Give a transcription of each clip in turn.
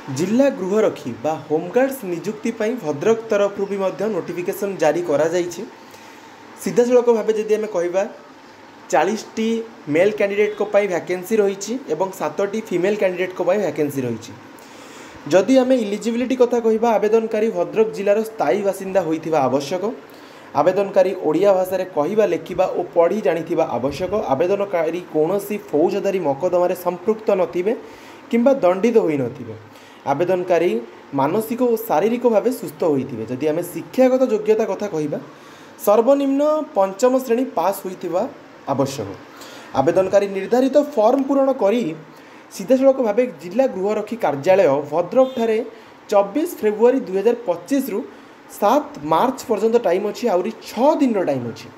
जिला गृहरक्षी बा होमगार्ड्स नियुक्ति पाई भद्रक तरफ भी नोटिफिकेशन जारी करा जाइछि। सीधा सड़क भाव जदि आम कहवा 40टी मेल कैंडिडेट को पाई वैकेंसी रही एवं 7टी फीमेल कैंडिडेट को पाई वैकेंसी रही। जदि आम इलिजिबिलिटी कथा कहवा आवेदनकारी भद्रक जिलार स्थायी बासिंदा होइथिबा आवश्यक। आवेदनकारी ओडिया भाषा कहवा लेखिबा और पढ़ी जानिथिबा आवश्यक। आवेदनकारी कौनसी फौजदारी मकदमार संपृक्त नथिबे किंबा दंडित होई नथिबे। आवेदनकारी मानसिक और शारीरिक भाव सुस्थ होइथिबे। जदि आम शिक्षागत योग्यता कथा कहवा सर्वनिम्न 5म श्रेणी पास होइथिबा आवश्यक। आवेदनकारी निर्धारित फॉर्म पूरण करी सीधा सड़क भाव जिला गृहरक्षी कार्यालय भद्रक ठारे 24 फेब्रुआरी 2025 रु 7 मार्च पर्यंत टाइम अच्छी आउरी 6 दिन टाइम अच्छी।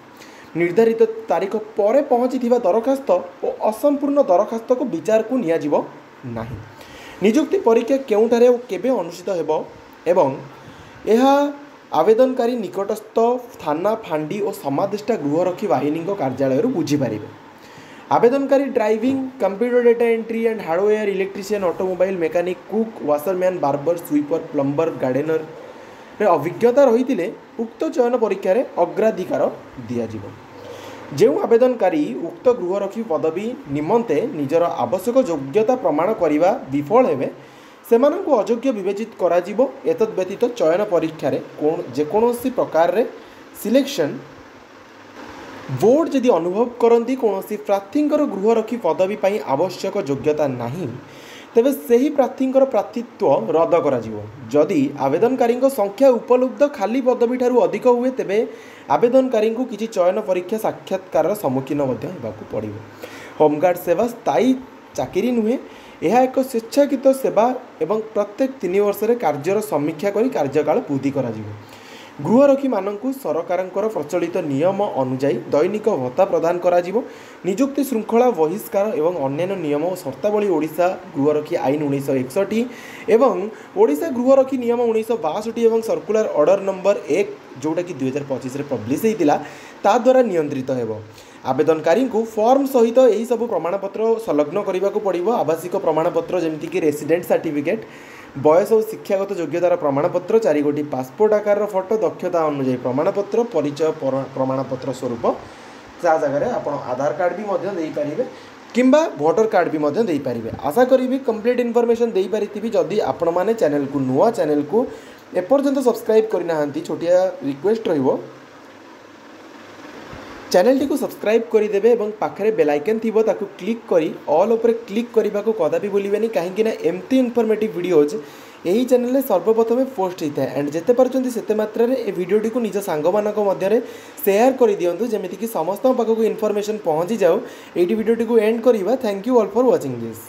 निर्धारित तारीख पर पहुँची दरखास्त और असंपूर्ण दरखास्त को विचार को नियाजिबो नाही। नियुक्ति परीक्षा केउठारे और केबे अनुष्ठित हेबो एवं यह आवेदनकारी निकटस्थ थाना फांडी और समादेष्टा गृहरक्षी बाहिनी कार्यालय बुझीपारे। आवेदनकारी driving computer data entry and hardware electrician automobile mechanic cook washerman barber sweeper plumber gardener अभिज्ञता रही उक्त चयन परीक्षा अग्राधिकार दिज्व। जो आवेदनकारी उक्त गृहरक्षी पदवी निमंते निजर आवश्यक योग्यता प्रमाण करने विफल हेबे सेमानंकु अयोग्य विवेचित करा जिवो। एतद व्यतीत चयन परीक्षा जेकोसी प्रकार रे सिलेक्शन बोर्ड जदि अनुभव करती कौन प्रार्थी गृहरक्षी पदवी पाई आवश्यक योग्यता नहीं तेबे सही प्रार्थी प्रार्थित्व रद्द करा जिवो। जदि आवेदनकारी संख्या उपलब्ध खाली पदवी ठारू अधिक हुए तेबे आवेदनकारी किसी चयन परीक्षा साक्षात्कार सम्मुखीन पड़ो। होमगार्ड सेवा स्थायी चाकरी नुहे, यह एक स्वेच्छाकृत सेवा एवं प्रत्येक 3 वर्ष कार्यर समीक्षा कर कार्यकाल वृद्धि करा जिवो। गृहरक्षी मानकु सरकारंकर प्रचलित नियम अनुजाई दैनिक भत्ता प्रदान करा जिवो। नियुक्ति श्रृंखला बहिष्कार एवं अन्य नियम और शर्तावली ओडिशा गृहरक्षी आईन 1961 एवं ओडिशा गृहरक्षी नियम 1962 एवं सर्कुलर ऑर्डर नंबर 1 जोटा कि 2025 रे पब्लिश होता ता द्वारा नियंत्रित हेबो। आवेदनकारी को फॉर्म सहित यही सब प्रमाणपत्र संलग्न करने को पड़ो। आवासिक प्रमाणपत्र जमीक रेसिडेंट सर्टिफिकेट, बयस और शिक्षागत योग्यतार प्रमाणपत्र, 4 गोटी पासपोर्ट आकार फोटो, दक्षता अनुजाई प्रमाणपत्र, परिचय प्रमाणपत्र स्वरूप जगह आप आधार कार्ड भी दे पारे किंबा भोटर कार्ड भी दे पारे। आशा करी कंप्लीट इनफॉरमेशन दे पारी। जदि आपण मैंने चैनल को नुआ चैनल को एपर्यंत सब्सक्राइब करना छोटिया रिक्वेस्ट रहिबो चैनल टी को सब्सक्राइब करदेवे और पाखे बेल आइकन थी ताकू क्लिक करी ऑल उपर क्लिक करने को कदापि भूलिबेनी कहीं एमती इनफॉर्मेटिव वीडियोज यही चैनल में सर्वप्रथम पोस्ट होता है। एंड जिते पार्टी से मात्रा ए वीडियोटी को निज सांग मानक मध्य शेयर कर दिंतु जमीक समस्त पाखक इनफॉरमेशन पहुँची जाऊ। ये वीडियोटी को एंड करवा। Thank you all for watching this.